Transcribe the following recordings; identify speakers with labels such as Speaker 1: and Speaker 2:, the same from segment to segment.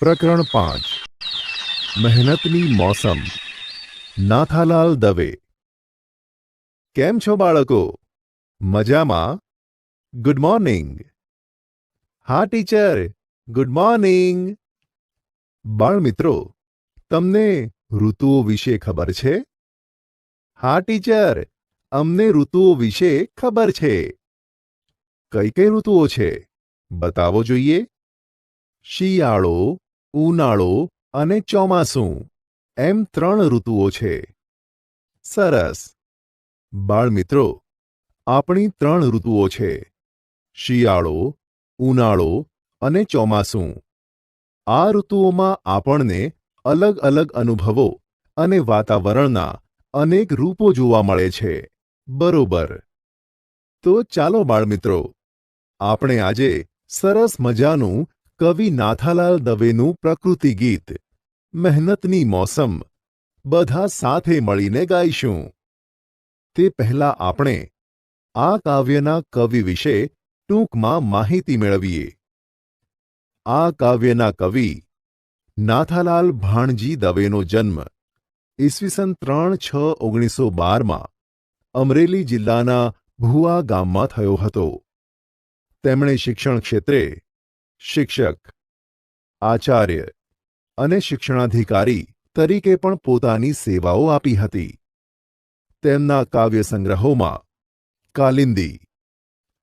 Speaker 1: પ્રકરણ 5 મહેનતની મોસમ નાથાલાલ દવે। કેમ છો બાળકો? મજામાં? Good morning. હા ટીચર, ગુડ મોર્નિંગ। બાળમિત્રો, તમને ઋતુઓ વિશે ખબર છે? હા ટીચર, અમને ઋતુઓ વિશે ખબર છે। કઈ કઈ ઋતુઓ છે બતાવો જોઈએ। શિયાળો, ઉનાળો અને ચોમાસું એમ 3 ઋતુઓ છે। સરસ। બાળમિત્રો, આપણી 3 ઋતુઓ છે, શિયાળો, ઉનાળો અને ચોમાસું। આ ઋતુઓમાં આપણને અલગ અલગ અનુભવો અને વાતાવરણના અનેક રૂપો જોવા મળે છે, બરોબર? તો ચાલો બાળમિત્રો, આપણે આજે સરસ મજાનું કવિ નાથાલાલ દવેનું પ્રકૃતિ ગીત મહેનતની મોસમ બધા સાથે મળીને ગાઈશું। તે પહેલાં આપણે આ કાવ્યના કવિ વિશે ટૂંકમાં માહિતી મેળવીએ। આ કાવ્યના કવિ નાથાલાલ ભાણજી દવેનો જન્મ ઈસવીસન 3/6/1912 અમરેલી જિલ્લાના ભુવા ગામમાં થયો હતો। તેમણે શિક્ષણ ક્ષેત્રે શિક્ષક, આચાર્ય અને શિક્ષણાધિકારી તરીકે પણ પોતાની સેવાઓ આપી હતી। તેમના કાવ્ય સંગ્રહોમાં કાલિંદી,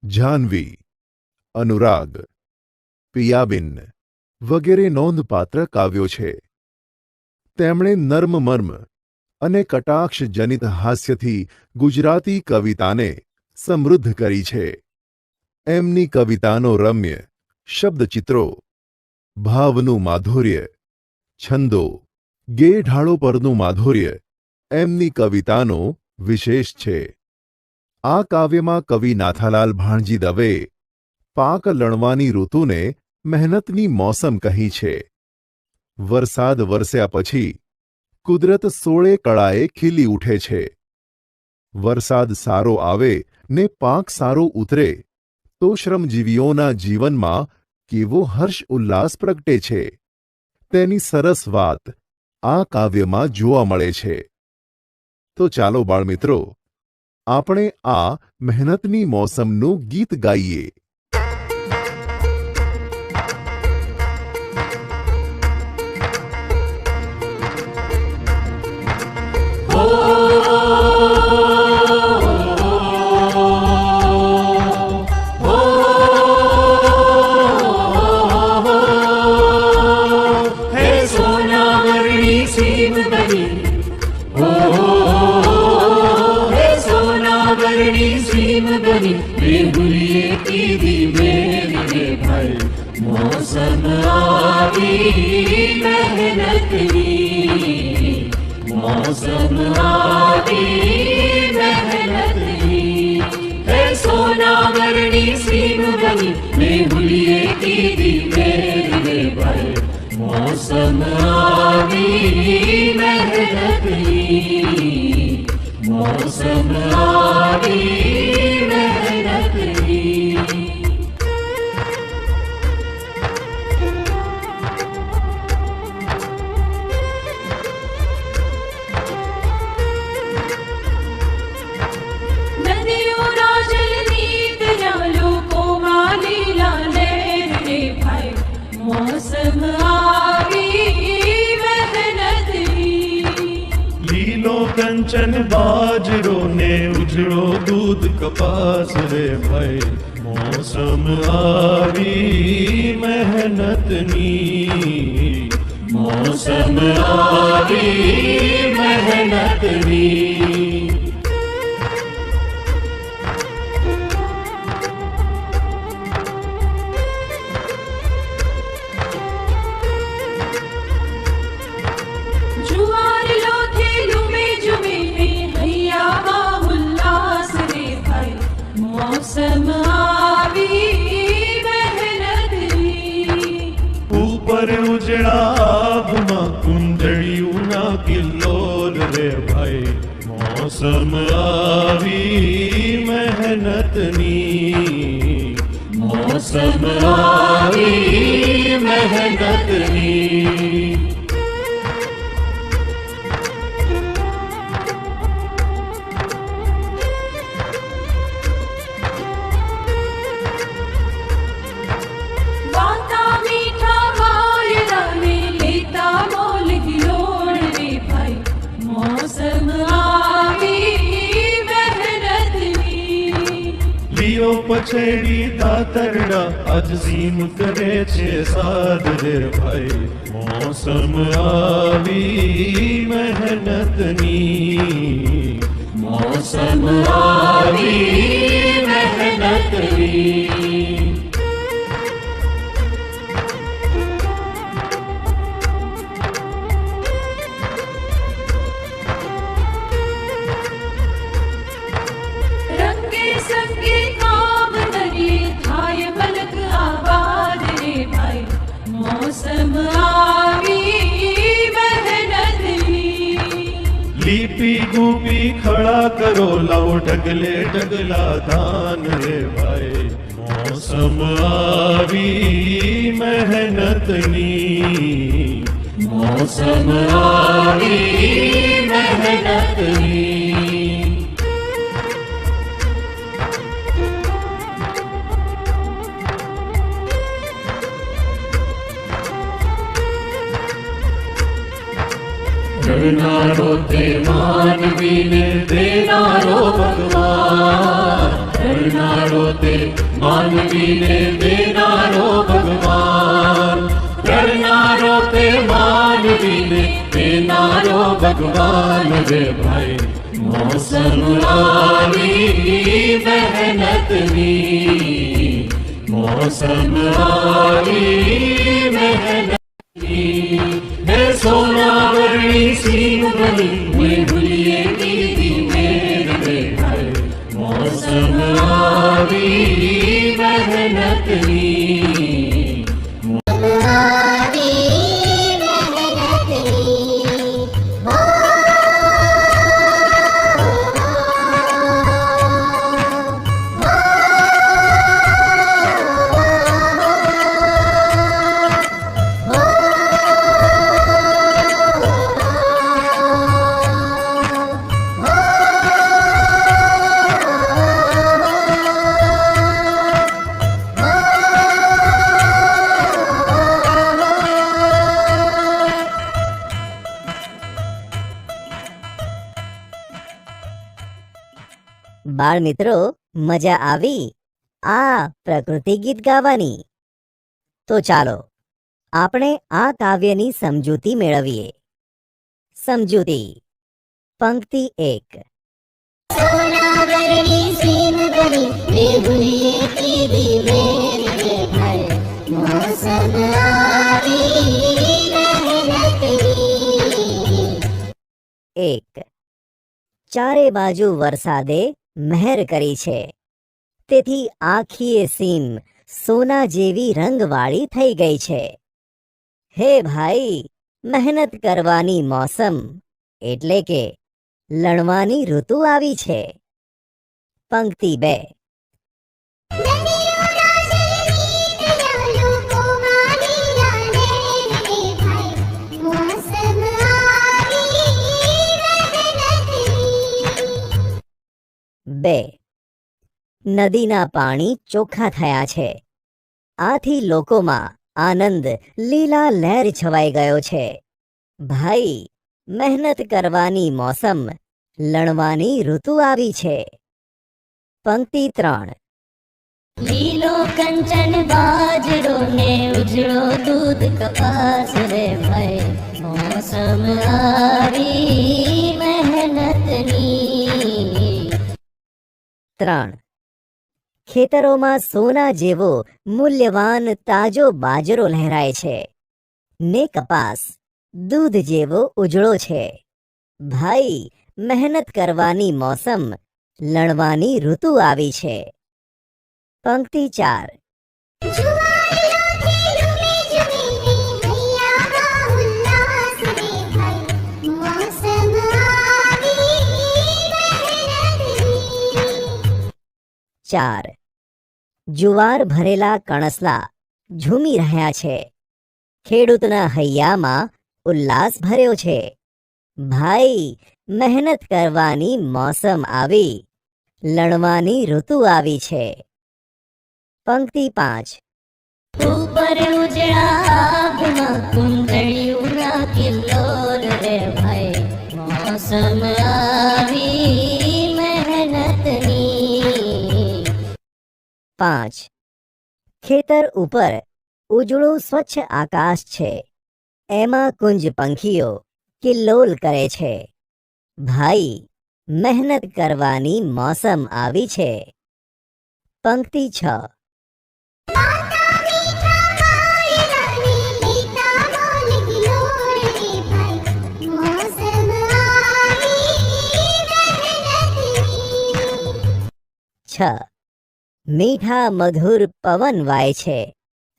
Speaker 1: જાહ્નવી, અનુરાગ, પિયાબિન વગેરે નોંધપાત્ર કાવ્યો છે। તેમણે નર્મમર્મ અને કટાક્ષજનિત હાસ્યથી ગુજરાતી કવિતાને સમૃદ્ધ કરી છે। એમની કવિતાનો રમ્ય શબ્દચિત્રો, ભાવનું માધુર્ય, છંદો, ગેય ઢાળો પરનું માધુર્ય એમની કવિતાનો વિશેષ છે। આ કાવ્યમાં કવિ નાથાલાલ ભાણજી દવેએ પાક લણવાની ઋતુને મહેનતની મોસમ કહી છે। વરસાદ વરસ્યા પછી કુદરત 16 કળાએ ખીલી ઉઠે છે। વરસાદ સારો આવે ને પાક સારો ઉતરે તો શ્રમજીવીઓના જીવનમાં કેવો હર્ષ ઉલ્લાસ પ્રગટે છે, તેની સરસ વાત આ કાવ્યમાં જોવા મળે છે। તો ચાલો બાળમિત્રો, આપણે આ મહેનતની મોસમનું ગીત ગાઈએ।
Speaker 2: मौसम आवी मेहनतनी, मौसम आवी मेहनतनी, है सोनावरणी सीम बनी मेहुलिए की दी मेरे भाई। मौसम आवी मेहनतनी, मौसम आवी मेहनतनी। मौसम आवी मेहनतनी, लीलो कंचन बाजरो ने उजड़ो दूध कपास रे भाई। मौसम आवी मेहनतनी, मौसम आवी मेहनतनी। मौसम आवी मेहनतनी, ऊपर उजड़ाब मां कुंजड़ियों ना किल्लोल रे भाई। मौसम आवी मेहनतनी, मौसम મોસમ આવી મહેનતની.
Speaker 3: ગાતા મીઠા વાયરાને લેતા બોલ હિલોળ રે ભાઈ, મોસમ આવી મહેનતની.
Speaker 2: લીઓ પછેડી દાતરડા આજ સીમ કરે છે સાદ રે ભાઈ, મોસમ આવી મહેનતની. મોસમ આવી મહેનતની.
Speaker 3: રંગે સંગે કામ કરીએ થાય મલક આબાદ રે ભાઈ, મોસમ આવી મહેનતની.
Speaker 2: લીપી ગૂપી ખડા કરો લાવો ઢગલે ઢગલા ધાન રે ભાઈ, મોસમ આવી મહેનતની. મોસમ આવી મહેનતની. કરનારો તે માનવીને દેનારો ભગવાન. કરનારો તે માનવીને દેનારો ભગવાન. કરનારો તે માનવીને દેનારો ભગવાન રે ભાઈ, મોસમ આવી મહેનતની. મોસમ આવી મહેનતની. હે સોનાવરણી સીમ બની મેં ભૂલીએ કીધી મેર રે ભાઈ, મોસમ આવી મહેનતની.
Speaker 4: બાળ મિત્રો, મજા આવી આ પ્રકૃતિ ગીત ગાવાની? તો ચાલો આપણે આ કાવ્યની સમજૂતી મેળવીએ. સમજૂતી. પંક્તિ 1.
Speaker 5: સોનાવરણી સીમ બની મેં ભૂલીએ કીધી મેર રે ભાઈ, મોસમ આવી મહેનતની.
Speaker 4: 1. ચારે બાજુ વરસાદે મહેર કરી છે, તેથી આખીએ સીમ સોના જેવી રંગવાળી થઈ ગઈ છે. હે ભાઈ, મહેનત કરવાની મોસમ એટલે કે લણવાની ઋતુ આવી છે. પંક્તિ 2. બે. નદીના પાણી ચોખ્ખા થયા છે, આથી લોકોમાં આનંદ લીલા લહેર છવાઈ ગયો છે. ભાઈ, મહેનત કરવાની મોસમ લણવાની ઋતુ આવી છે. પંક્તિ 3.
Speaker 5: લીલો કંચન બાજરો ને ઉજળો દૂધ કપાસ રે ભાઈ, મોસમ આવી મહેનતની.
Speaker 4: 3. ખેતરોમાં સોના જેવો મૂલ્યવાન તાજો બાજરો લહેરાય છે, ને કપાસ દૂધ જેવો ઉજળો છે. ભાઈ, મહેનત કરવાની મોસમ લણવાની ઋતુ આવી છે. પંક્તિ 4. ચાર. જુવાર ભરેલા કણસલા ઝૂમી રહ્યા છે. ખેડૂતના હૈયામાં ઉલ્લાસ ભર્યો છે. ભાઈ, મહેનત કરવાની મોસમ આવી, લણવાની ઋતુ આવી છે. પંક્તિ 5.
Speaker 5: ઉપર ઉજળા આભમાં કુંડળિયું નાખેલો રે ભાઈ, મોસમ આવી મહેનતની.
Speaker 4: 5. ખેતર ઉપર ઉજળું સ્વચ્છ આકાશ છે. એમાં કુંજ પંખીઓ કિલ્લોલ કરે છે. ભાઈ, મહેનત કરવાની મોસમ આવી છે. પંક્તિ 6. મીઠા મધુર પવન વાય છે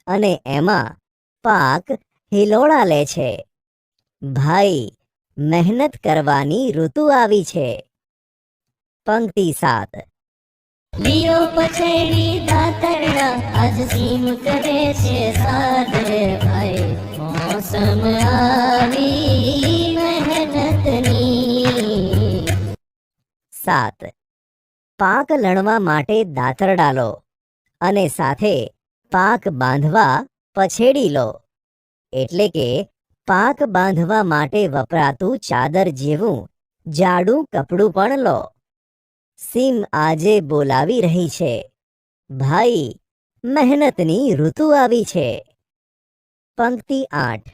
Speaker 4: અને એમાં પાક હિલોળા લે છે. ભાઈ, મહેનત કરવાની ઋતુ આવી છે. પંક્તિ 7.
Speaker 5: લીઓ પછેડી દાતરડા આજ સીમ કરે છે સાથ રે ભાઈ, મોસમ આવી મહેનતની.
Speaker 4: 7. પાક લણવા માટે દાતરડા લો અને સાથે પાક બાંધવા પછેડી લો. એટલે કે પાક બાંધવા માટે વપરાતું ચાદર જેવું જાડું કપડું પણ લો. સીમ આજે બોલાવી રહી છે. ભાઈ, મહેનતની ઋતુ આવી છે. પંક્તિ 8.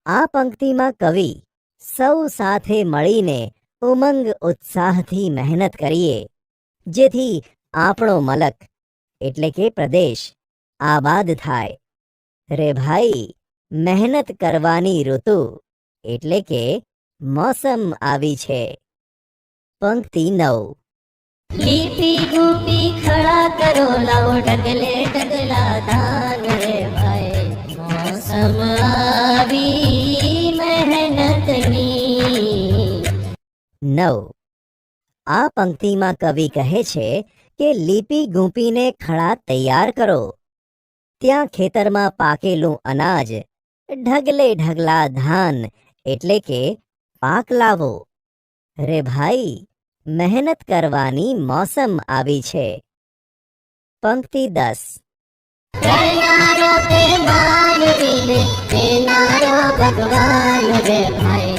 Speaker 4: આ પંક્તિમાં કવિ સૌ સાથે મળીને ઉમંગ ઉત્સાહથી મહેનત કરીએ, જેથી આપણો મલક એટલે કે પ્રદેશ આબાદ થાય. રે ભાઈ, મહેનત કરવાની ઋતુ એટલે કે મોસમ આવી છે. પંક્તિ 9.
Speaker 5: લીપી ગૂપી ખડા કરો, લાવો ઢગલે ઢગલા ધાન રે ભાઈ, મોસમ આવી મહેનતની.
Speaker 4: 9. આ પંક્તિમાં કવિ કહે છે કે લીપી ગૂંપીને ખડા તૈયાર કરો. ત્યાં ખેતરમાં પાકેલું અનાજ, ઢગલે ઢગલા ધાન એટલે કે પાક લાવો. રે ભાઈ, મહેનત કરવાની મોસમ આવી છે. પંક્તિ 10.
Speaker 5: કરનારો તે માનવીને દેનારો ભગવાન રે ભાઈ,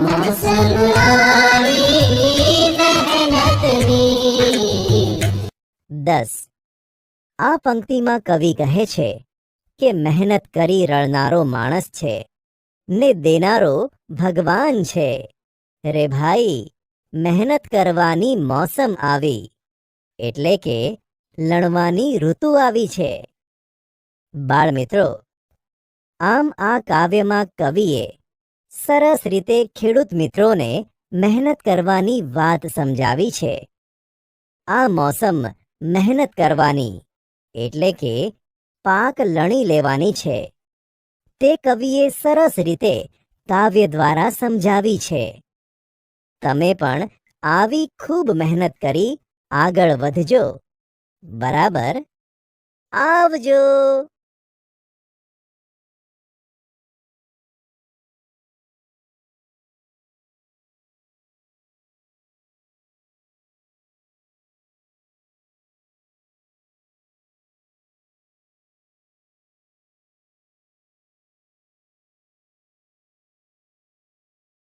Speaker 5: મોસમ આવી મહેનતની.
Speaker 4: 10. આ પંક્તિમાં કવિ કહે છે કે મહેનત કરી રળનારો માણસ છે ને દેનારો ભગવાન છે. રે ભાઈ, મહેનત કરવાની મોસમ આવી એટલે કે લણવાની ઋતુ આવી છે. બાળ મિત્રો, આમ આ કાવ્યમાં કવિએ સરસ રીતે ખેડૂત મિત્રોને મહેનત કરવાની વાત સમજાવી છે. આ મોસમ મહેનત કરવાની એટલે કે પાક લણી લેવાની છે. તે કવિએ સરસ રીતે કાવ્ય દ્વારા સમજાવી છે. તમે પણ આવી ખૂબ મહેનત કરી આગળ વધજો. બરાબર? આવજો.